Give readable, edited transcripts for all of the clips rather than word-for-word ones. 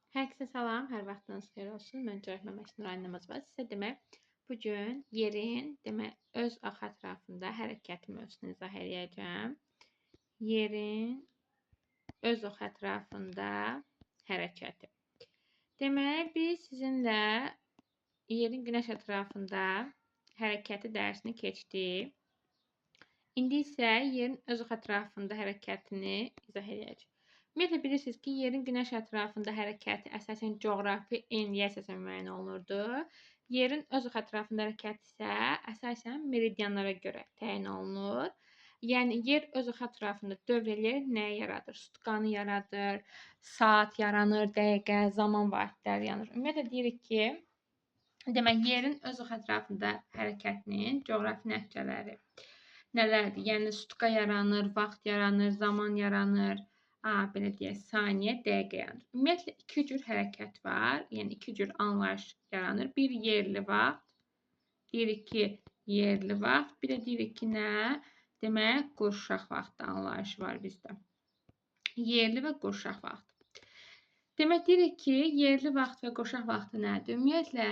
Herkese salam, hər vaxtınız xeyir olsun. Mən Cahit Məmməd Nurayın Namazova. Sizə bugün yerin öz axı ətrafında hərəkəti mövzusunu izah edəcəm. Yerin öz axı ətrafında hərəkəti. Biz sizinlə yerin günəş ətrafında hərəkəti dərsini keçdik. İndi isə yerin öz axı ətrafında hərəkətini izah edəcəm. Ümumiyyətlə bilirsiniz ki, yerin günəş ətrafında hərəkəti əsasən coğrafi enliyə əsasən müəyyən olunurdu. Yerin öz ətrafında hərəkəti isə əsasən meridianlara görə təyin olunur. Yəni yer öz ətrafında dövr eləyərək nəyi yaradır? Sutkanı yaradır, saat yaranır, dəqiqə, zaman vahidləri yaranır. Ümumiyyətlə deyirik ki, yerin öz ətrafında hərəkətinin coğrafi nəticələri nələrdir? Yəni sutka yaranır, vaxt yaranır, zaman yaranır. Belə deyək, saniyə, dəqiqə yaranır. Ümumiyyətlə, iki cür hərəkət var. Yəni, iki cür anlayış yaranır. Bir, yerli vaxt. Deyirik ki, yerli vaxt. Bir də deyirik ki, nə? Demək, qurşaq vaxtı anlayışı var bizdə. Yerli və qurşaq vaxtı. Demək, deyirik ki, yerli vaxt və qurşaq vaxtı nədir? Ümumiyyətlə,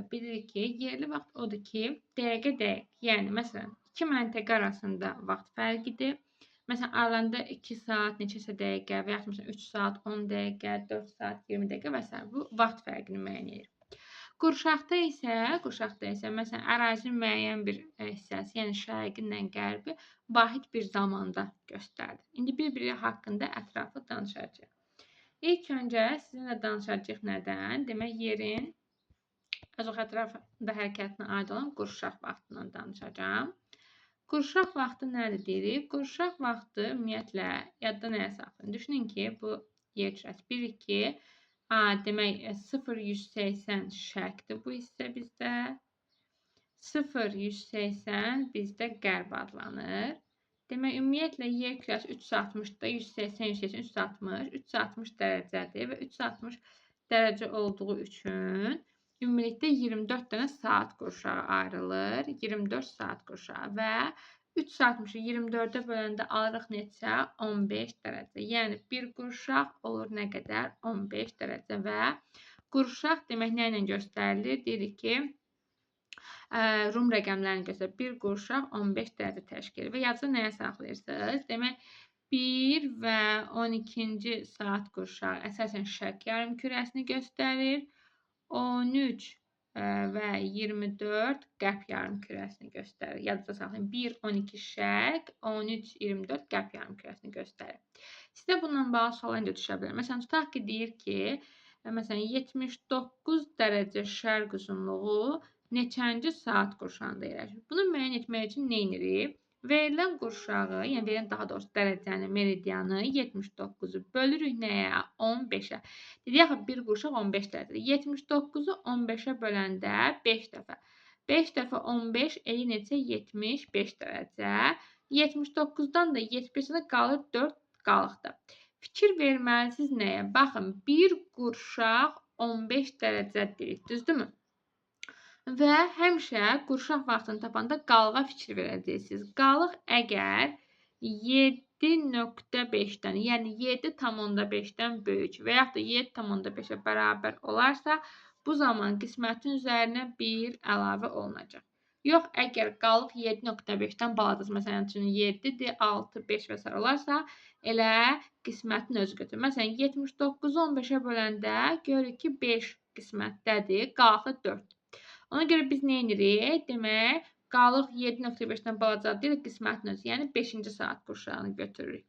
bilirik ki, yerli vaxt odur ki, dəqiqə. Yəni, məsələn, iki məntəqə arasında vaxt fərqidir. Məsələn, aralarında 2 saat, neçəsə dəqiqə və yaxud 3 saat, 10 dəqiqə, 4 saat, 20 dəqiqə və s. Bu vaxt fərqini müəyyən edir. Qurşaqda isə məsələn, ərazinin müəyyən bir hissəsi, yəni şərqindən qərbi vahid bir zamanda göstərilir. İndi bir-biri haqqında ətraflı danışacağıq. İlk öncə sizinlə danışacağıq nədən? Demək, yerin öz ətrafında hərəkətinə aid olan qurşaq vaxtından danışacağım. Qurşaq vaxtı nədir deyirik? Qurşaq vaxtı ümumiyyətlə yadda nəyə saxlayın? Düşünün ki, bu yer kürəsi. Bilirik ki, demək 0-180 şərqdir bu hissə bizdə. 0-180 bizdə qərb adlanır. Demək, ümumiyyətlə yer kürəsi 360-da 180, 360, 360 dərəcədir və 360 dərəcə olduğu üçün ümumilikdə 24 dənə saat qurşağı ayrılır. 24 saat qurşağı və 360-ı 24-ə böləndə alırıq neçə? 15 dərəcə. Yəni, bir qurşaq olur nə qədər? 15 dərəcə və qurşaq demək nə ilə göstərilir? Deyirik ki, Rum rəqəmlərini göstərir. Bir qurşaq 15 dərəcə təşkil edir və yazıda nəyə saxlayırsınız? Demək, 1 və 12-ci saat qurşağı əsasən şərq yarımkürəsini göstərir. 13 və 24 qərb yarımkürəsini göstərir. Yadda saxlayın. 1, 12 şərq, 13, 24 qərb yarımkürəsini göstərir. Sizdə bununla bağlı sual öncə düşə bilər. Məsələn, tutaq ki, deyir ki, məsələn, 79 dərəcə şərq uzunluğu neçənci saat qurşağında yerləşir? Bunu müəyyən etmək üçün nə edirik? Verilən qurşağı, yəni verilən daha doğrusu dərəcəni, meridianı 79-u bölürük nəyə? 15-ə. Dedik axı, bir qurşaq 15 dərəcədir. 79-u 15-ə böləndə 5 dəfə. 5 dəfə 15 edir neçə? 75 dərəcə. 79-dan da 75-də qalır 4 qalıqda. Fikir verməlisiniz nəyə? Baxın, bir qurşaq 15 dərəcə deyirik, düzdürmü? Və həmişə qurşaq vaxtını tapanda qalığa fikir verəcəksiniz. Qalıq əgər 7.5-dən, yəni 7,5-dən böyük və yaxud da 7,5-ə bərabər olarsa, bu zaman qismətin üzərinə 1 əlavə olunacaq. Yox, əgər qalıq 7.5-dən balacadır, məsələn, 7-dir, 6, 5 və s. olarsa, elə qismətin özü götürür. Məsələn, 79-u 15-ə böləndə görürük ki, 5 qismətdədir, qalıqda 4. Ona görə biz nə edirik? Demək, qalıq 7.5-dən balacadır, qismətin özü, yəni 5-ci saat qurşağını götürürük.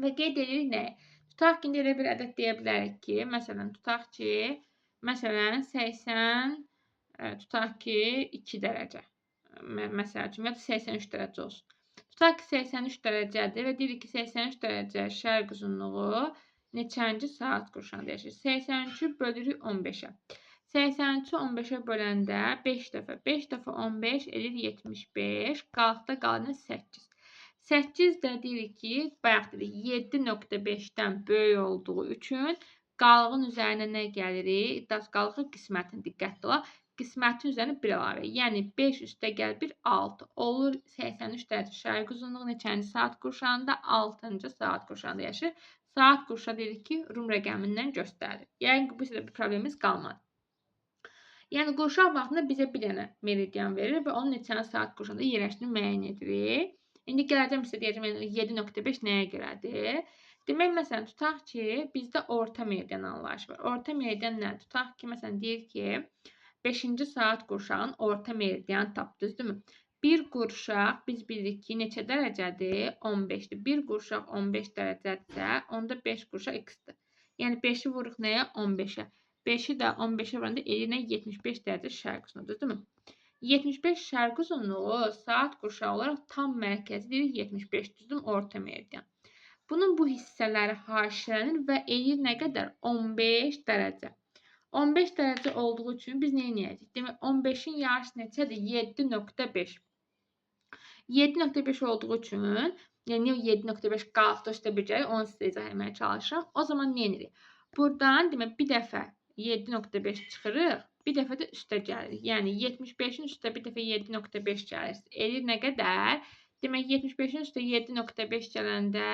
Və qeyd edirik nə? Tutaq ki, elə bir ədəd deyə bilərik ki, məsələn, tutaq ki, 80, tutaq ki, 2 dərəcə. Məsəl üçün, ya da 83 dərəcə olsun. Tutaq ki, 83 dərəcədir və deyirik ki, 83 dərəcə şərq uzunluğu neçənci saat qurşağında yaşayır? 83-ü bölürük 15-ə. 83-ü 15-ə böləndə 5 dəfə. 5 dəfə 15 edir 75. Qalıqda qalır 8. 8 də deyirik ki, bayaq dedik 7.5-dən böyük olduğu üçün qalığın üzərinə nə gəlirik? İddiası qalığı qismətin, diqqətli olaq. Qismətin üzərinə 1 əlavə. Yəni 5 üstə gəl 1, 6. Olur 83 dərəcə şərq uzunluğu neçənci saat qurşağında? 6-cı saat qurşağında yaşayır. saat qurşağı dedik ki, Rum rəqəmindən göstərir. Yəni ki, bu sizə bir problemimiz qalmadı. Yəni qurşaq vaxtında bizə bir dənə meridian verir və onun neçə saat qurşağında yerləşdiyini müəyyən edirik. İndi gələcəm sizə deyəcəm, yəni 7.5 nəyə görədir? Demək, məsələn, tutaq ki, bizdə orta meridian anlayışı var. Orta meridian nədir? Tutaq ki, məsələn, deyir ki, 5-ci saat qurşağın orta meridian tap, düzdürmü? Bir qurşaq biz bilirik ki, neçə dərəcədir? 15-dir. Bir qurşaq 15 dərəcədirsə, onda 5 qurşaq x-dir. Yəni 5-i vururuq nəyə? 15-ə. 5'i də 15'e vuranda elinə 75 dərəcə şərq uzunluğu, düzdürmü? 75 şərq uzunluğu saat qurşağı olaraq tam mərkəzidir 75, düzdürmü? Orta meridian. Bunun bu hissələri haşilənir və eləyir nə qədər? 15 dərəcə. 15 dərəcə olduğu üçün biz nə edəcəyik? Demək, 15'in yarısı neçədir? 7.5. 7.5 olduğu üçün, yəni 7.5 qalıqda üstə bir gəlir, onu sizə izah etməyə çalışıram. O zaman nə edirik? Buradan demək, bir dəfə 7.5 çıxırıq, bir dəfə də üstə gəlirik. Yəni 75'in üstə bir dəfə 7.5 gəlir. Eləyir nə qədər? Demək 75'in üstə 7.5 gələndə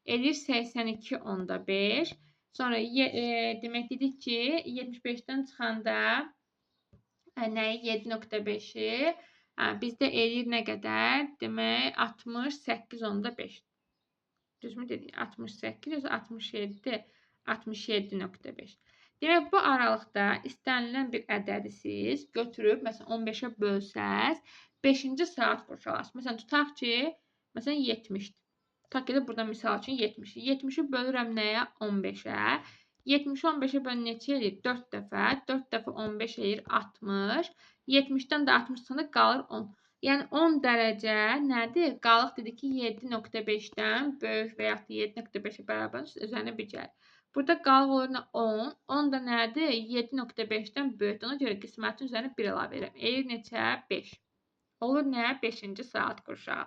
eləyir 82.5. Sonra demək dedik ki, 75'dən çıxanda nəyi 7.5'i bizdə eləyir nə qədər? Demək 68.5. Düzmü dedik? 68 yoxsa 67? 67.5. Demək, bu aralıqda istənilən bir ədədi siz götürüb, məsələn, 15'ə bölsəz, 5-ci saat qurşalarsınız. Məsələn, tutaq ki, məsələn, 70'dir. Tutaq ki, burada misal üçün 70'dir. 70'i bölürəm nəyə? 15'ə. 70'i 15'ə bölün neçə eləyir? 4 dəfə. 4 dəfə 15 eləyir 60. 70'dən də 60 çıxanda qalır 10. Yəni 10 dərəcə nədir? Qalıq dedik ki, 7.5'dən böyük və yaxud da 7.5'ə bərabər üzərinə bir gəlir. Burada qalıq olur 10. 10 da nədir? 7.5'dən böyükdür. Ona görə qismətin üzərinə 1 əlavə edirəm. Eləyir neçə? 5. Olur nə? 5-ci saat qurşağı.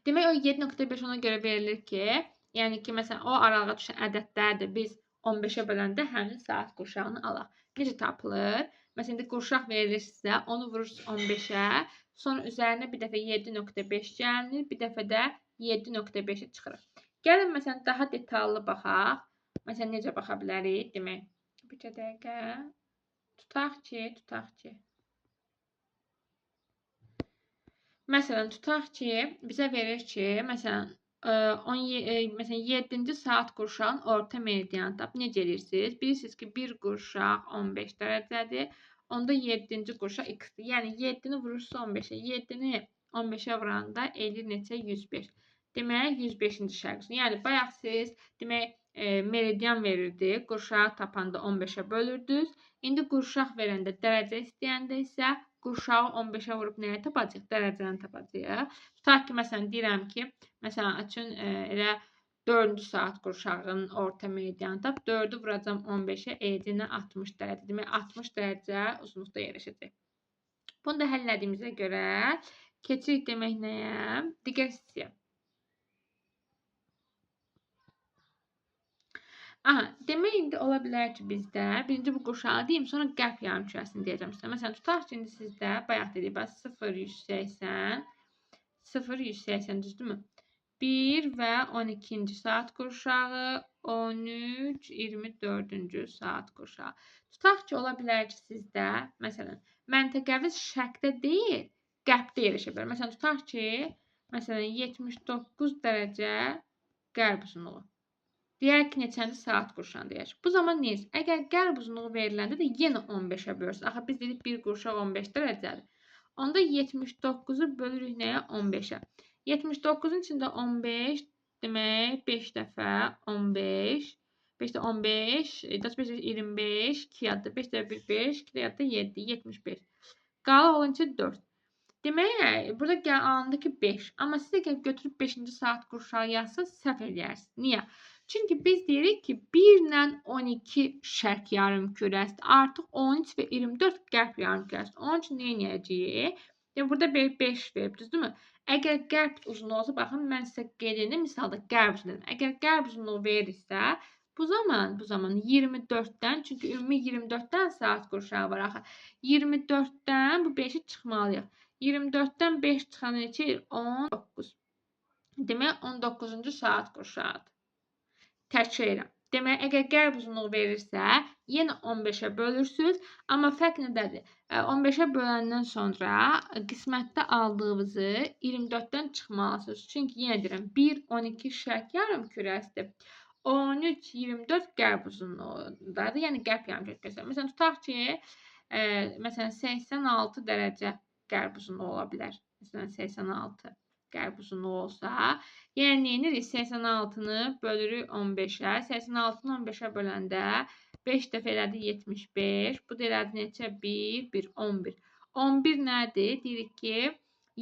Demək, o 7.5 ona görə verilir ki, yəni ki, məsələn, o aralığa düşən ədədlərdir. Biz 15'ə böləndə həmin saat qurşağını alaq. Necə tapılır? Məsələn, indi qurşaq verilir sizə, onu vurursunuz 15'ə, sonra üzərinə bir dəfə 7.5 gəlinir, bir dəfə də 7.5'i çıxırıq. Gəlin, məsələn, daha detallı baxaq. Məsələn, necə baxa bilərik? Demək, bir dəqiqə. Tutaq ki. Məsələn, tutaq ki, bizə verir ki, məsələn, 7-ci saat qurşağın orta meridianı tap. Necə edirsiniz? Bilirsiniz ki, bir qurşaq 15 dərəcədir. Onda 7-ci qurşaq x-dir. Yəni 7-ni vurursunuz 15'ə. 7-ni 15'ə vuranda eləyir neçə? 105. Demək, 105-ci şərq uzunluğu. Yəni, bayaq siz demək, meridian verirdi. Qurşağı tapanda 15'ə bölürdünüz. İndi qurşaq verəndə dərəcə istəyəndə isə qurşağı 15'ə vurub nəyə tapacaq? Dərəcəni tapacaq. Tutaq ki, məsələn, deyirəm ki, məsələn, üçün elə 4-cü saat qurşağının orta meridianı tap. 4'ü vuracam 15'ə, eləyəcək 60 dərəcə. Demək, 60 dərəcə uzunluqda yerləşəcək. Bunu da həllədiyimizə görə keçirik demək nəyə? Digər hissəyə. Aha, demək indi ola bilər ki, bizdə birinci bu qurşağı deyim, sonra qərb yarımkürəsini deyəcəm sizə. Məsələn, tutaq ki, indi sizdə bayaq dedik, 0-180, 0-180 düzdürmü? 1 və 12-ci saat qurşağı, 13, 24-cü saat qurşağı. Tutaq ki, ola bilər ki, sizdə, məsələn, məntəqəviz şərqdə deyil, qərbdə yerləşə bilər. Məsələn, tutaq ki, məsələn, 79 dərəcə qərb uzunluğu. Deyək ki, neçənci saat qurşağında yaşayır. Bu zaman neyiz? Əgər qərb uzunluğu veriləndə də yenə 15'ə bölürsünüz. Axı biz dedik bir qurşaq 15 dərəcədir. Onda 79'u bölürük nəyə? 15'ə. 79'un içində 15 demək 5 dəfə 15. 5 də 15, 5 25, 2 yadda 5 də 1 5, 2 yadda 7, 75. Qalıq olunca 4. Demək, burada alındı ki 5. Amma siz əgər götürüb 5-ci saat qurşağı yazsınız, səhv edərsiniz. Niyə? Çünki biz deyirik ki, 1 ilə 12 şərq yarımkürəsidir. Artıq 13 və 24 qərb yarımkürəsidir. Onun üçün nə edəcəyik? Burada 5 verib, düzdürmü? Əgər qərb uzunluğu olsa, baxın, mən sizə qeyd edim, misalda qərb uzunluğu. Əgər qərb uzunluğu verirsə, bu zaman 24'dən, çünki ümumi 24'dən saat qurşağı var axı. 24'dən bu 5'i çıxmalıyıq. 24'dən 5 çıxan neçə? 19. Demək, 19-cu saat qurşağıdır. təkrar edirəm. Demək, əgər qərb uzunluğu verirsə, yenə 15-ə bölürsünüz. Amma fərq nədədir? 15-ə böləndən sonra qismətdə aldığınızı 24-dən çıxmalısınız. Çünki yenə deyirəm, 1, 12 şərq yarımkürəsidir. 13, 24 qərb uzunluğundadır. Yəni qərb yarımkürəsi göstərir. Məsələn, tutaq ki, məsələn 86 dərəcə qərb uzunluğu ola bilər. Məsələn 86 qərb uzunluğu olsa, yəni neyinirik? 86-nı bölürük 15-ə. 86-nı 15-ə böləndə 5 dəfə elədi 75. Bu da elədi neçə? 1, 1, 11. 11 nədir? Deyirik ki,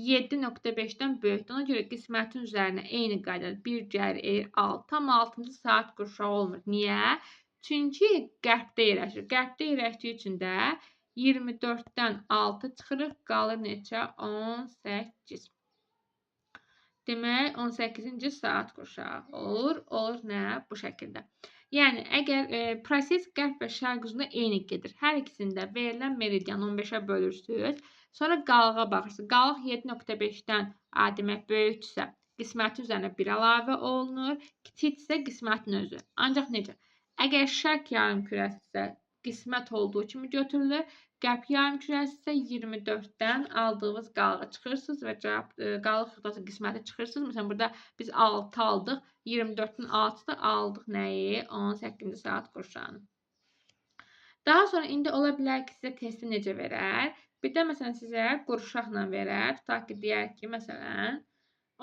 7.5-dən böyükdür. Ona görə qismətin üzərinə eyni qaydada 1 gəlir 6. Tam 6-cı saat qurşağı olmur. Niyə? Çünki qərbdə yerləşir. Qərbdə yerləşdiyi üçün də 24-dən 6 çıxırıq, qalır neçə? 18. Demək, 18-ci saat qurşağı olur. Olur nə? Bu şəkildə. Yəni, əgər proses qərb və şərq uzunluğu eyni gedir. Hər ikisində verilən meridian 15-ə bölürsünüz. Sonra qalığa baxırsınız. Qalıq 7.5-dən demək böyükdürsə, qismətin üzərinə 1 əlavə olunur. Kiçikdirsə qismətin özü. Ancaq necə? Əgər şərq yarımkürəsi qismət olduğu kimi götürülür. Qərb yarımkürəsi isə 24-dən aldığınız qalığı çıxırsınız və qalıq xütası qisməti çıxırsınız. Məsələn, burada biz 6 aldıq. 24-ün 6-da aldıq nəyi? 18-ci saat qurşağını. Daha sonra indi ola bilər ki, sizə testi necə verər? Bir də məsələn sizə qurşaqla verər. Tutaq ki, deyər ki, məsələn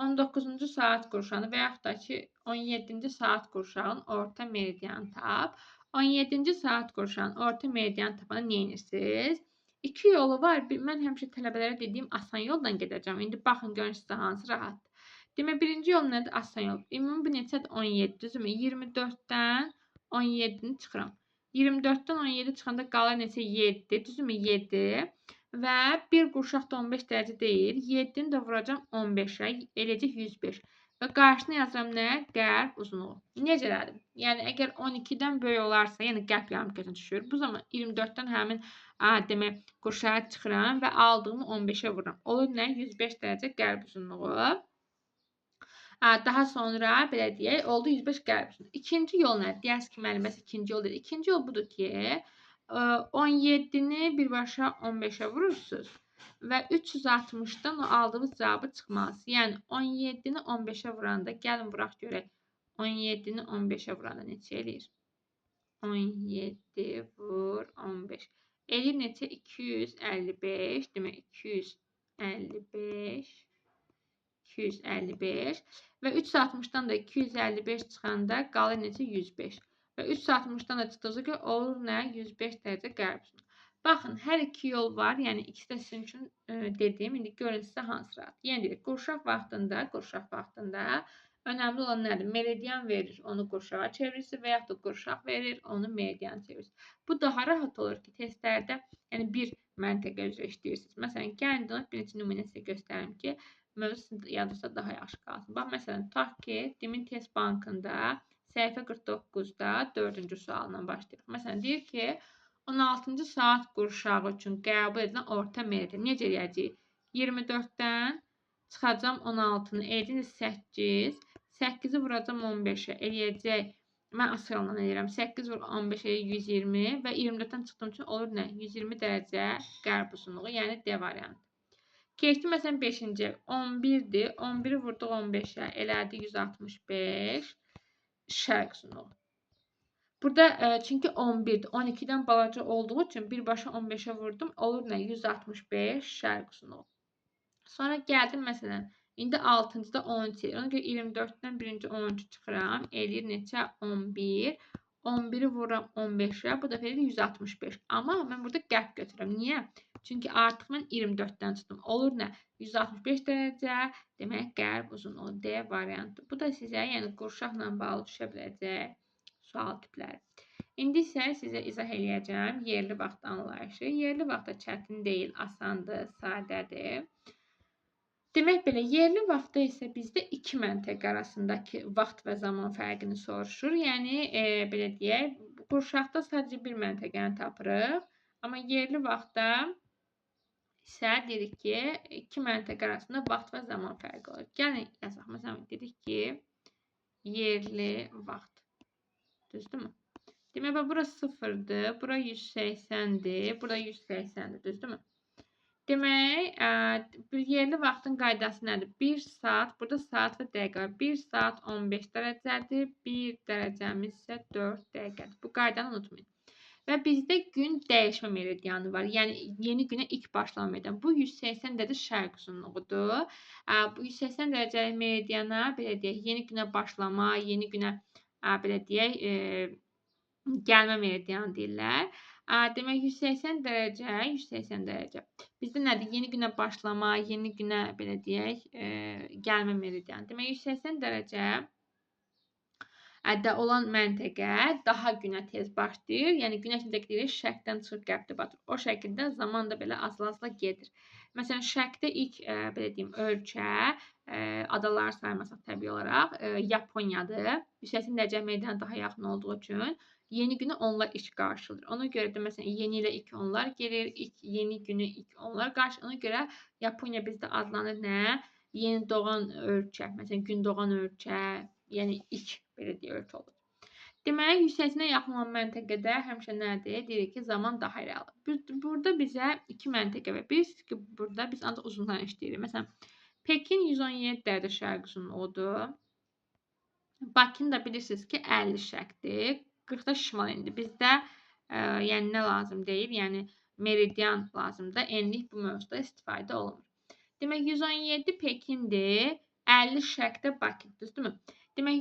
19-cu saat qurşağını və yaxud da ki 17-ci saat qurşağın orta meridianı tap. 17-ci saat qurşağın orta meridianı tapana nə edirsiniz? İki yolu var. Mən həmişə tələbələrə dediyim asan yoldan gedəcəm. İndi baxın görün sizə hansı rahatdır. Demək, birinci yol nədir? Asan yol. Ümumi bu neçədir? 17, düzümü? 24-dən 17-ni çıxıram. 24-dən 17 çıxanda qalır neçə? 7, düzümü? 7 və bir qurşaqda 15 dərəcə deyil. 7-ni də vuracam 15-ə, eləcək 105. Və qarşısına yazıram nə? Qərb uzunluğu. Necə elədim? Yəni, əgər 12-dən böyük olarsa, yəni qərb yarımkürəsinə düşür. Bu zaman 24-dən həmin demək, qurşağa çıxıram və aldığımı 15-ə vururam. Olur nə? 105 dərəcə qərb uzunluğu. Daha sonra, belə deyək, oldu 105 qərb uzunluğu. İkinci yol nədir? Deyərsiniz ki, müəllim, bəs ikinci yol deyil. İkinci yol budur ki, 17-ni birbaşa 15-ə vurursunuz və 360-dan o aldığınız cavabı çıxmalısınız. Yəni, 17-ni 15-ə vuranda, gəlin vuraq görək, 17-ni 15-ə vuranda neçə eləyir? 17 vur 15. Eləyir neçə? 255. Demək, 255. 255. Və 360-dan da 255 çıxanda qalır neçə? 105. Və 360-dan da çıxdığınızda ki, olur nə? 105 dərəcə qərb uzunluğu. Baxın, hər iki yol var. Yəni, ikisi də sizin üçün dediyim. İndi görün sizə hansı rahat. Yəni, deyirik, qurşaq vaxtında önəmli olan nədir? Meridian verir, onu qurşağa çevirirsiniz və yaxud da qurşaq verir, onu meridian çevirirsiniz. Bu daha rahat olur ki, testlərdə yəni bir məntəqə üzrə işləyirsiniz. Məsələn, gəlin bir neçə nümunə sizə göstərim ki, mövzu yadınızda daha yaxşı qalsın. Bax, məsələn, tutaq ki, Dimin test bankında səhifə 49-da 4-cü sualla başlayırıq. Məsələn, deyir ki, 16-cı saat qurşağı üçün qəbul edilən orta meridian. Necə eləyəcəyik? 24-dən çıxacam 16-nı, eləyəcək 8. 8-i vuracam 15-ə, eləyəcək. Mən asıl yolla eləyirəm. 8 vur 15-ə 120 və 24-dən çıxdığım üçün olur nə? 120 dərəcə qərb uzunluğu, yəni D variantı. Keçdi məsələn 5-ci. 11-dir. 11-i vurduq 15-ə, elədi 165 şərq uzunluğu. Burada çünki 11-dir. 12-dən balaca olduğu üçün birbaşa 15-ə vurdum. Olur nə? 165 şərq uzunluğu. Sonra gəldim məsələn, indi 6-cıda 13 edir. Ona görə 24-dən birinci 13 çıxıram. Eləyir neçə? 11. 11-i vururam 15-ə. Bu dəfə edir 165. Amma mən burada qərb götürürəm. Niyə? Çünki artıq mən 24-dən çıxdım. Olur nə? 165 dərəcə. Demək, qərb uzunluğu D variantı. Bu da sizə yəni qurşaqla bağlı düşə biləcək sual tipləri. İndi isə sizə izah eləyəcəm yerli vaxt anlayışı. Yerli vaxt da çətin deyil, asandır, sadədir. Demək belə, yerli vaxtda isə bizdə iki məntəqə arasındakı vaxt və zaman fərqini soruşur. Yəni, belə deyək, qurşaqda sadəcə bir məntəqəni tapırıq. Amma yerli vaxtda isə dedik ki, iki məntəqə arasında vaxt və zaman fərqi olur. Gəlin yazaq. Məsələn, dedik ki, yerli vaxt. Düzdürmü? Demək, burası 0'dır. Bura 180'dir. Burada 180'dir. Düzdürmü? Demək, yerli vaxtın qaydası nədir? 1 saat, burada saat və dəqiqə var. 1 saat 15 dərəcədir. 1 dərəcəmiz isə 4 dəqiqədir. Bu qaydanı unutmayın. Və bizdə gün dəyişmə meridianı var. Yəni, yeni günə ilk başlama meridianı. Bu 180 dərəcə şərq uzunluğudur. Bu 180 dərəcəlik meridiana, belə deyək, yeni günə başlama, yeni günə, belə deyək, gəlmə meridianı deyirlər. Demək, 180 dərəcə, 180 dərəcə. Bizdə nədir? Yeni günə başlama, yeni günə, belə deyək, gəlmə meridianı. Demək, 180 dərəcə də olan məntəqə daha günə tez başlayır. Yəni, günəş necə deyirik, şərqdən çıxıb qərbdə batır. O şəkildə zaman da belə azla-azla gedir. Məsələn, şərqdə ilk, belə deyim, ölkə, adalar saymasaq təbii olaraq, Yaponiyadır. 180 dərəcə meridiana daha yaxın olduğu üçün yeni günü onlar ilk qarşılayır. Ona görə də məsələn yeni ilə ilk onlar gelir, yeni günü ilk onlar qarşılayır. Ona görə Yaponiya bizdə adlanır nə? Yeni doğan ölkə. Məsələn, gün doğan ölkə, yəni ilk belə deyək ölkə olur. Demək, 180-ə yaxın olan məntəqədə həmişə nədir? Deyirik ki, zaman daha irəlidir. Burada bizə iki məntəqə var. Bilirsiniz ki, burada biz ancaq uzundan işləyirik. Məsələn, Pekin 117 dərəcə şərq uzunluğudur. Bakını da bilirsiniz ki, 50 şərqdir. 40'da şimal indi. Bizdə yəni nə lazım deyil? Yəni meridian lazımdır. Enlik bu mövzuda istifadə olunur. Demək 117 Pekindir, 50 şərqdə Bakıdır, düzdürmü? Demək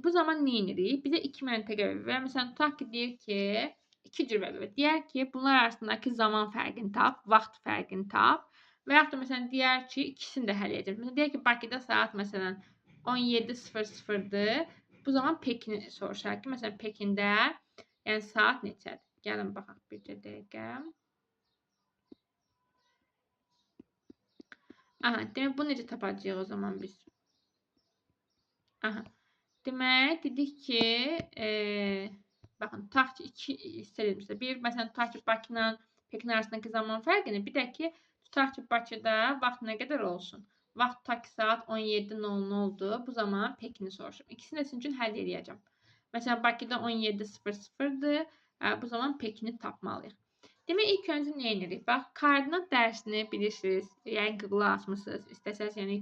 bu zaman nə edirik? Bizə iki məntəqə və məsələn tutaq ki, deyir ki, iki cür verir. Deyər ki, bunlar arasındakı zaman fərqini tap, vaxt fərqini tap və yaxud da məsələn deyər ki, ikisini də həll edəcəm. Məsələn deyək ki, Bakıda saat məsələn 17:00'dır. Bu zaman Pekini soruşar ki, məsələn, Pekində yəni saat neçədir? Gəlin baxaq bir dəqiqə. Aha, demək, bunu necə tapacağıq o zaman biz? Aha, demək, dedik ki, baxın, tutaq ki, iki hissədir bizdə. Bir, məsələn, tutaq ki, Bakı ilə Pekin arasındakı zaman fərqini, bir də ki, tutaq ki, Bakıda vaxt nə qədər olsun? Vaxt tutaq ki, saat 17:00'dur. Bu zaman Pekini soruşuram. İkisini də sizin üçün həll edəcəm. Məsələn, Bakıda 17:00'dır. Bu zaman Pekini tapmalıyıq. Demək, ilk öncə nə edirik? Bax, koordinat dərsini bilirsiniz. Yəni, Google-a açmısınız. İstəsəniz, yəni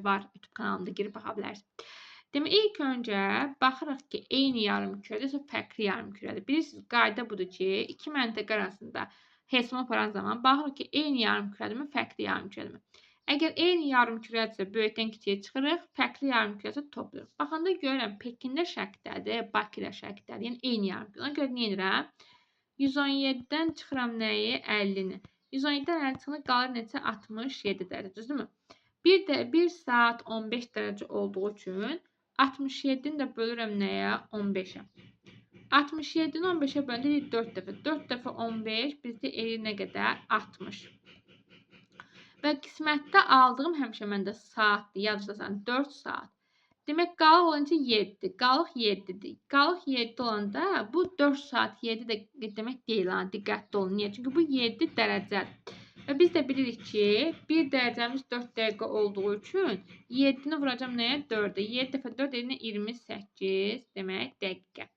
var, YouTube kanalımda girib baxa bilərsiniz. Demək, ilk öncə baxırıq ki, eyni yarımkürədir, yoxsa fərqli yarımkürədir. Bilirsiniz, qayda budur ki, iki məntəqə arasında hesablama aparan zaman baxırıq ki, eyni yarımkürədirmi, fərqli yarımkürədirmi? Əgər eyni yarımkürədirsə, böyükdən kiçiyə çıxırıq, fərqli yarımkürədirsə toplayırıq. Baxanda görürəm, Pekində şərqdədir, Bakıda şərqdədir. Yəni, eyni yarımkürə. Ona görə nə edirəm? 117'dən çıxıram nəyi? 50'ni. 117'dən 50 çıxınca qalır neçə? 67 dərəcə. Düzdürmü? Bir saat 15 dərəcə olduğu üçün 67'ni də bölürəm nəyə? 15'ə. 67'ni 15'ə bölündə 4 dəfə. 4 dəfə 15 bizdə elir nə qədər? 60. Və qismətdə aldığım həmişə məndə saatdır. Yadınızdasan 4 saat. Demək, qalıq olunca 7'dir. Qalıq 7'dir. Qalıq 7 olanda bu 4 saat 7 də demək deyil. Diqqətli olun. Niyə? Çünki bu 7 dərəcədir. Və biz də bilirik ki, 1 dərəcəmiz 4 dəqiqə olduğu üçün 7'ni vuracam nəyə? 4'ə. 7 dəfə 4 elinə 28 demək dəqiqə.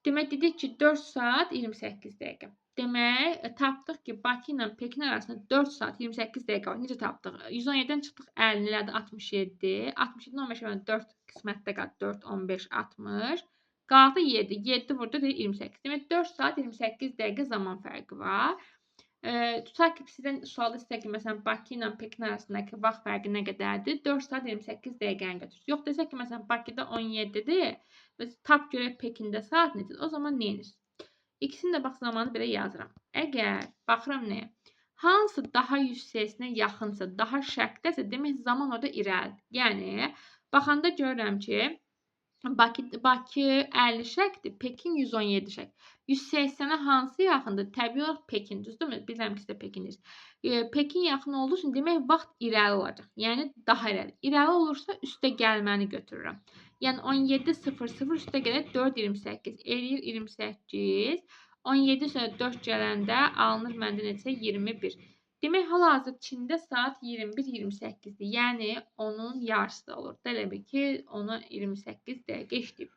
Demək, dedik ki, 4 saat 28 dəqiqə. Demək, tapdıq ki, Bakı ilə Pekin arasında 4 saat 28 dəqiqə var. Necə tapdıq? 117'dən çıxdıq 50, elədi 67. 67'dən 15'ə 4 qismətdə qaldı. 4, 15, 60. Qaldı 7. 7 vurdu, 28. Demək, 4 saat 28 dəqiqə zaman fərqi var. Tutaq ki, sizdən sualda istəyək ki, məsələn, Bakı ilə Pekin arasındakı vaxt fərqi nə qədərdir? 4 saat 28 dəqiqəni götürür. Yox, desək ki, məsələn, Bakıda 17'dir və tap görək Pekində saat necədir? O zaman nə edirsiniz? İkisini də bax zamanı belə yazıram. Əgər baxıram nəyə? Hansı daha 180'ə yaxınsa, daha şərqdəsə, demək zaman orada irəlidir. Yəni, baxanda görürəm ki, Bakı 50 şərqdir, Pekin 117 şərq. 180'ə hansı yaxındır? Təbii olaraq Pekin, düzdürmü? Bilirəm ki, sizə Pekin deyirsiniz. Pekin yaxın olduğu üçün demək vaxt irəli olacaq. Yəni, daha irəli. İrəli olursa üstə gəlməni götürürəm. Yəni 17:00 üstə gəlir 4:28. Eləyir 28. 17 sonra 4 gələndə alınır məndə neçə? 21. Demək, hal-hazır Çində saat 21:28'dir. Yəni onun yarısı da olur. Elə bil ki, ona 28 dəqiqə işləyib.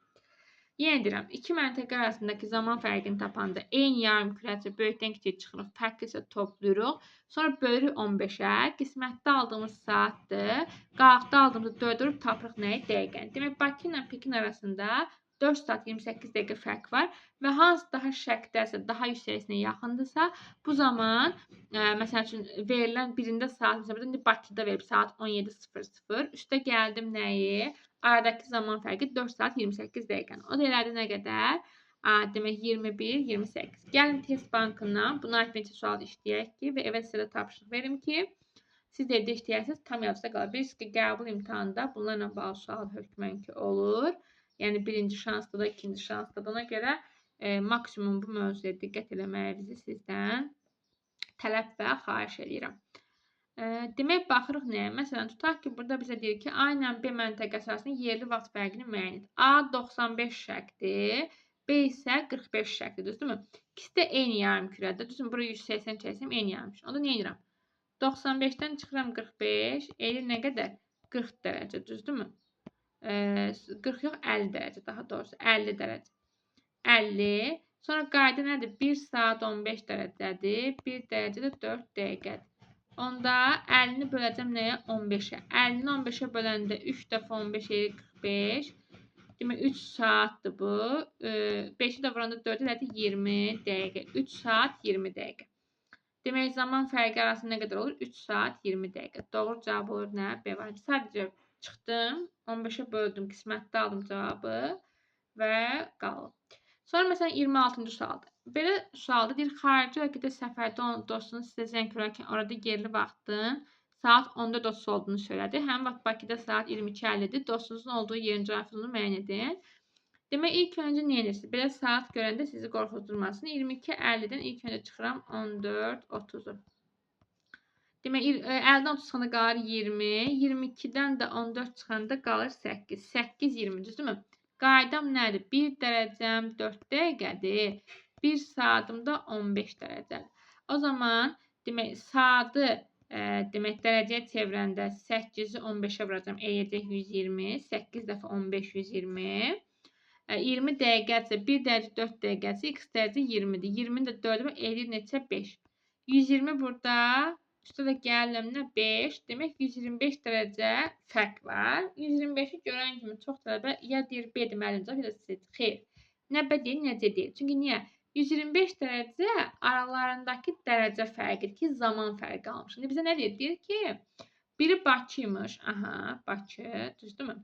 Yenə deyirəm, iki məntəqə arasındakı zaman fərqini tapanda eyni yarımkürəsi böyükdən kiçiyə çıxırıq, fərqli isə toplayırıq. Sonra bölürük 15-ə, qismətdə aldığımız saatdır. Qalıqda aldığımız 4 vurub tapırıq nəyi? Dəqiqəni. Demək, Bakı ilə Pekin arasında 4 saat 28 dəqiqə fərq var və hansı daha şərqdəsə, daha yüksəlisinə yaxındırsa, bu zaman məsəl üçün verilən birində saat, məsələn, indi Bakıda verib saat 17:00. Üstə gəldim nəyi? Aradakı zaman fərqi 4 saat 28 dəqiqəni. O da elədi nə qədər? Demək 21, 28. Gəlin test bankından buna aid bir neçə sual işləyək ki, və evə sizə də tapşırıq verim ki, siz də evdə işləyərsiniz, tam yadınızda qalır. Bilirsiniz ki, qəbul imtahanında bunlarla bağlı sual hökmən ki olur. Yəni birinci şansda da, ikinci şansda da. Ona görə maksimum bu mövzuya diqqət eləməyinizi sizdən tələb və xahiş edirəm. Demək, baxırıq nəyə? Məsələn, tutaq ki, burada bizə deyir ki, A ilə B məntəqəsi arasında yerli vaxt fərqini müəyyən et. A 95 şərqdir, B isə 45 şərqdir, düzdürmü? İkisi də eyni yarımkürədir, düzdürmü? Bura 180 çəksəm eyni yarımkürə. Onda nə edirəm? 95-dən çıxıram 45, eyni nə qədər? 40 dərəcə, düzdürmü? 40 yox, 50 dərəcə daha doğrusu, 50 dərəcə. 50, sonra qayda nədir? 1 saat 15 dərəcədir, 1 dərəcə də 4 dəqiqədir. Onda 50-ni böləcəm nəyə? 15-ə. 50-ni 15-ə böləndə 3 dəfə 15 edir 45. Demək, 3 saatdır bu. 5-i də vuranda 4 elədi 20 dəqiqə. 3 saat 20 dəqiqə. Demək, zaman fərqi arasında nə qədər olur? 3 saat 20 dəqiqə. Doğru cavab olur nə? B variantı. Sadəcə çıxdım, 15-ə böldüm, qismətdə aldım cavabı və qalıb. Sonra məsələn 26-cı sualdır. Belə sualda deyir, xarici ölkədə səfərdə olan dostunuz sizə zəng vurarkən orada yerli vaxtın saat 14:30 olduğunu söylədi. Həmin vaxt Bakıda saat 22:50-dir. Dostunuzun olduğu yerin coğrafiyasını müəyyən edin. Demək, ilk öncə nə edirsiniz? Belə saat görəndə sizi qorxuzdurmasın. 22:50-dən ilk öncə çıxıram 14:30-u. Demək, 50-dən 30 çıxanda qalır 20. 22-dən də 14 çıxanda qalır 8. 8:20, düzdürmü? Qaydam nədir? 1 dərəcəm 4 dəqiqədir. 1 saatim də 15 dərəcədir. O zaman demək saatı demək dərəcəyə çevirəndə 8-i 15-ə vuracam, eləyəcək 120. 8 dəfə 15 120. 20 dəqiqədirsə 1 dərəcə 4 dəqiqəsi x dərəcə 20-dir. 20-ni də 4-ə eləyir neçə? 5. 120 burada. Üstə də gəlirəm nə? 5. Demək 125 dərəcə fərq var. 125-i görən kimi çox tələbə ya deyir B deməli cavab, ya da C. Xeyr. Nə B deyil, nə C deyil. Çünki niyə? 125 dərəcə aralarındakı dərəcə fərqidir ki, zaman fərqi almış. İndi bizə nə deyir? Deyir ki, biri Bakıymış. Aha, Bakı, düzdürmü?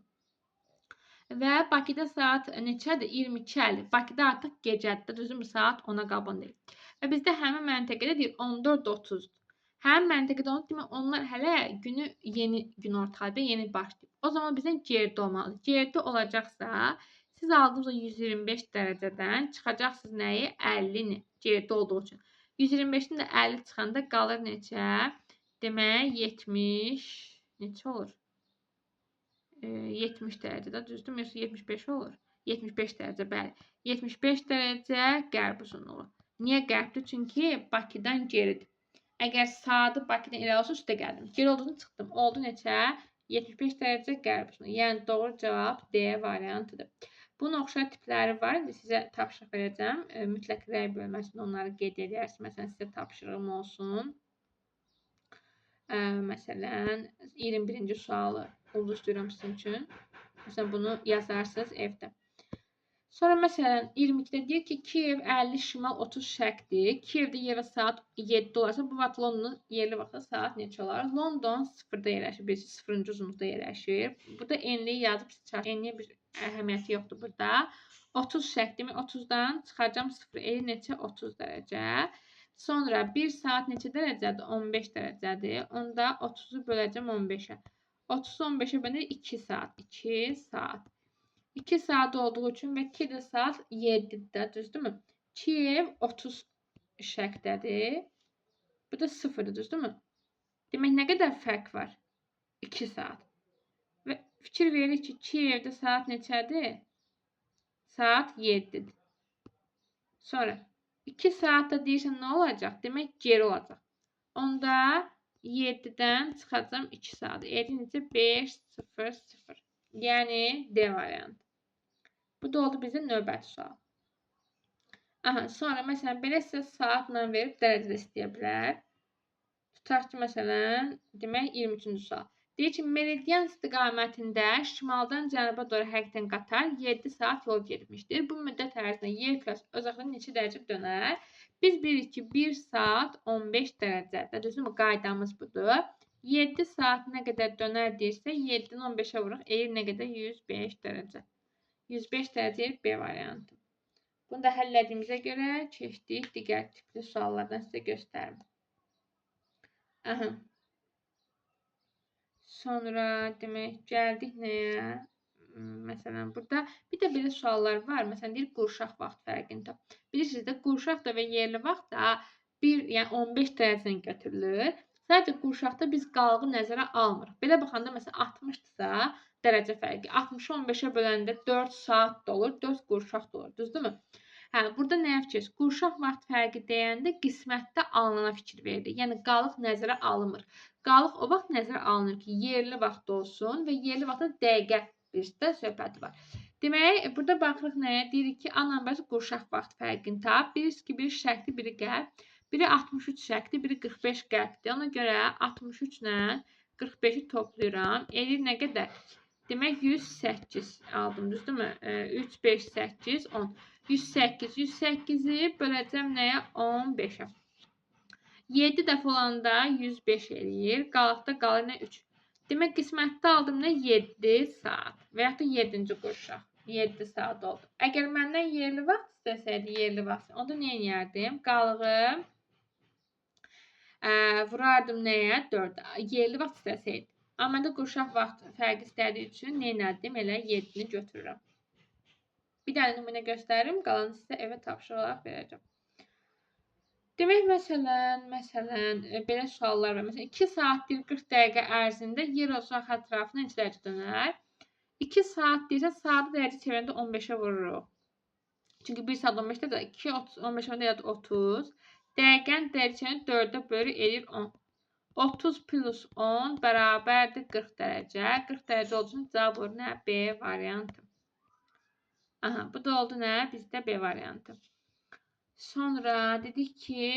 Və Bakıda saat neçədir? 22:50. Bakıda artıq gecədir, düzdürmü? Saat 10-a qaban deyil. Və bizdə həmin məntəqədə deyir 14:30-dur. Həmin məntəqədə demək, onlar hələ günü yeni günortadır, yeni başlayıb. O zaman bizdən geridə olmalıdır. Geridə olacaqsa, siz aldığınız o 125 dərəcədən çıxacaqsınız nəyi? 50-ni. Geridə olduğu üçün. 125-dən də 50 çıxanda qalır neçə? Demək, 70, neçə olur? 70 dərəcədə, düzdür? Yoxsa 75 olur? 75 dərəcə, bəli. 75 dərəcə qərb uzunluğu. Niyə qərbdir? Çünki Bakıdan geridir. Əgər saatı Bakıdan irəli olsa üstə gəldim. Geri olduğunu çıxdım. Oldu neçə? 75 dərəcə qərb uzunluğu. Yəni doğru cavab D variantıdır. Bunun oxşar tipləri var. İndi sizə tapşırıq verəcəm. Mütləq rəy bölməsində onları qeyd edərsiniz. Məsələn, sizə tapşırığım olsun. Məsələn, 21-ci sualı ulduzlayıram sizin üçün. Məsələn, bunu yazarsınız evdə. Sonra məsələn 22-də deyir ki, Kiyev 50, şimal 30 şərqdir. Kiyevdə yerə saat 7 olarsa, bu vaxt Londonun yerli vaxtı saat neçə olar? London 0-da yerləşir, birisi 0-cı uzunluqda yerləşir. Burada enliyi yazıb çıxar. Enliyə bir əhəmiyyəti yoxdur burada. 30 şərq demək 30-dan çıxacam 0, eli neçə? 30 dərəcə. Sonra 1 saat neçə dərəcədir? 15 dərəcədir. Onda 30-u böləcəm 15-ə. 30-u 15-ə bölənir 2 saat. 2 saat. 2 saat olduğu üçün və 2 də saat 7-də, düzdürmü? Kiyev 30 şərqdədir. Bu da 0-dır, düzdürmü? Demək, nə qədər fərq var? 2 saat. Və fikir veririk ki, Kiyevdə saat neçədir? Saat 7-dir. Sonra 2 saatda deyirsən nə olacaq? Demək, geri olacaq. Onda 7-dən çıxacam 2 saat. 7 necə? 5, 0, 0. Yəni D variantı. Bu da oldu bizə növbəti sual. Aha, sonra məsələn belə sizə saatla verib dərəcə də istəyə bilər. Tutaq ki, məsələn, demək 23-cü sual. Deyir ki, meridian istiqamətində şimaldan cənuba doğru hərəkət edən qatar 7 saat yol getmişdir. Bu müddət ərzində yer kürəsi öz axını neçə dərəcə dönər? Biz bilirik ki, 1 saat 15 dərəcədir. Düzdürmü? Qaydamız budur. 7 saat nə qədər dönər deyirsə, 7-ni 15-ə vururuq. Eğir nə qədər? 105 dərəcə. 105 dərəcə B variantı. Bunu da həll etdiyimizə görə keçdik digər tipli suallardan sizə göstərim. Aha. Sonra demək gəldik nəyə? Məsələn, burada bir də belə suallar var. Məsələn, deyir qurşaq vaxt fərqini tap. Bilirsiniz də qurşaq da və yerli vaxt da yəni 15 dərəcədən götürülür. Sadəcə qurşaqda biz qalığı nəzərə almırıq. Belə baxanda məsələn 60-dırsa dərəcə fərqi. 60-ı 15-ə böləndə 4 saat da olur, 4 qurşaq da olur. Düzdürmü? Hə, burada nəyə fikir? Qurşaq vaxt fərqi deyəndə qismətdə alınana fikir verilir. Yəni qalıq nəzərə alınmır. Qalıq o vaxt nəzərə alınır ki, yerli vaxt olsun və yerli vaxtda dəqiqə birdə söhbəti var. Demək, burada baxırıq nəyə? Deyirik ki, A nömrəsi qurşaq vaxt fərqini tap. Bilirsiniz ki, biri şərqli, biri qərb. Biri 63 şərqli, biri 45 qərbdir. Ona görə 63 ilə 45-i toplayıram. Elir nə qədər? Demək 108 aldım, düzdürmü? 3, 5, 8, 10. 108. 108-i böləcəm nəyə? 15-ə. 7 dəfə olanda 105 eləyir. Qalıqda qalır nə? 3. Demək, qismətdə aldım nə? 7 saat. Və yaxud da 7-ci qurşaq. 7 saat oldu. Əgər məndən yerli vaxt istəsəydi, yerli vaxt, onda nə edərdim? Qalığı vurardım nəyə? 4-ə. Yerli vaxt istəsəydi. Amma məndə qurşaq vaxt fərqi istədiyi üçün nə edərdim? Elə 7-ni götürürəm. Bir dənə nümunə göstərim, qalanı sizə evə tapşırıq olaraq verəcəm. Demək, məsələn, belə suallar var. Məsələn, 2 saatdir 40 dəqiqə ərzində yer uzaq ətrafına neçə dərəcə dönər? 2 saat deyirsə, saatı dərəcə çevirəndə 15-ə vururuq. Çünki 1 saat 15 dəqiqə, 2 15 dəqiqə 30. Dəqiqənin dərəcə çevirəndə 4-ə bölü edir 10. 30 plus 10 bərabərdir 40 dərəcə. 40 dərəcə olduğu üçün cavab olur nə? B variantı. Aha, bu da oldu nə? Bizdə B variantı. Sonra dedik ki,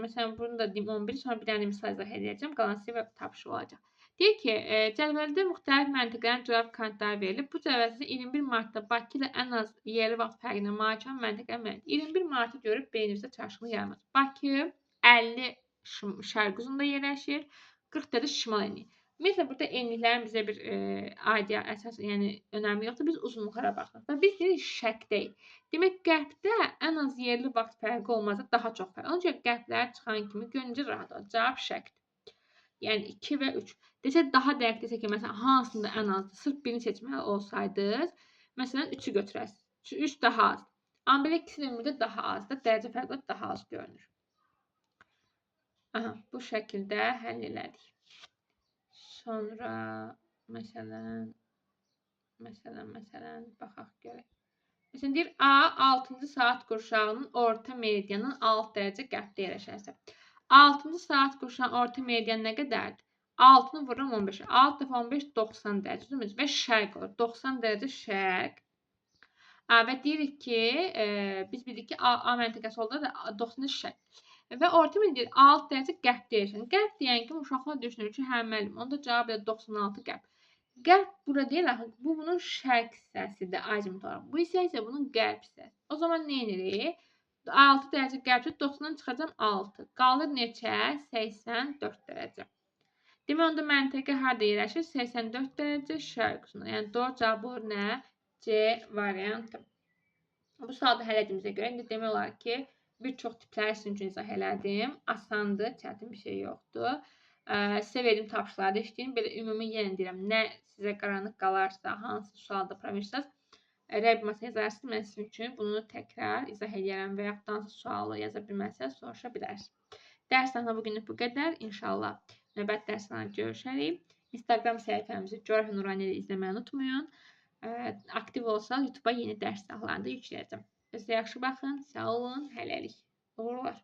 məsələn, bunu da deyim 11, sonra bir dənə misal izah edəcəm. Qalan sizə tapşırıq olacaq. Deyir ki, cədvəldə müxtəlif məntəqələrin coğrafi koordinatları verilib. Bu cədvəldə 21 martda Bakı ilə ən az yerli vaxt fərqinə malik olan məntəqə müəyyən. 21 martı görüb beyninizdə çaşqınlıq yaranmaz. Bakı 50 şərq uzunluğunda yerləşir, 40 dərəcə şimal enliyi. Ümumiyyətlə, burada enliklərin bizə bir aidiya əsas, yəni önəmi yoxdur. Biz uzunluqlara baxırıq. Və biz deyirik şərqdəyik. Demək, qərbdə ən az yerli vaxt fərqi olmazsa daha çox fərq. Onun üçün qərblər çıxan kimi görünəcə rahat olur. Cavab şərqdir. Yəni 2 və 3. Desək, daha dəqiq desək ki, məsələn, hansında ən azdır? Sırf birini seçməli olsaydınız, məsələn, 3-ü götürəsiniz. 3 daha az. Amma belə ikisi ömrüdə daha azdır. Dərəcə fərqi daha az görünür. Aha, bu şəkildə həll elədik. Sonra məsələn baxaq görək. Məsələn deyir A 6-cı saat qurşağının orta meridianın 6 dərəcə qərbdə yerləşərsə. 6-cı saat qurşağının orta meridianı nə qədərdir? 6-nı vururam 15-ə. 6 dəfə 15 90 dərəcə və şərq olur. 90 dərəcə şərq. Və deyirik ki, biz bilirik ki A məntəqəsi oldu da 90 dərəcə şərq. Və orta meridian 6 dərəcə qərbdə yerləşir. Qərb deyən kimi uşaqlar düşünür ki, hə müəllim, onda cavab 96 qərb. Qərb bura deyil, bu bunun şərq hissəsidir azimut olaraq. Bu hissə isə bunun qərb hissəsi. O zaman nə edirik? 6 dərəcə qərbdə 90-dan çıxacam 6. Qalır neçə? 84 dərəcə. Demək, onda məntəqə harada yerləşir? 84 dərəcə şərq uzunluğunda. Yəni doğru cavab olur nə? C variantı. Bu sualda həll etdiyimizə görə indi demək olar ki, bir çox tipləri sizin üçün izah elədim. Asandır, çətin bir şey yoxdur. Sizə verdiyim tapşırıqları işləyin. Belə ümumi yenə deyirəm, nə sizə qaranlıq qalarsa, hansı sualda problem rəqməsə yazarsınız. Mən sizin üçün bunu təkrar izah edərəm və yaxud da hansı sualı yaza bilməsəz, soruşa bilərsiniz. Dərslərimizdə bugünlük bu qədər. İnşallah növbəti dərslərdə görüşərik. Instagram səhifəmizi Coğrafiya Nuraniyə ilə izləməyi unutmayın. Aktiv olsanız YouTube'a yeni dərs silahlarını da yükləyəcəm. Özünüzə yaxşı baxın, sağ olun, hələlik. Uğurlar.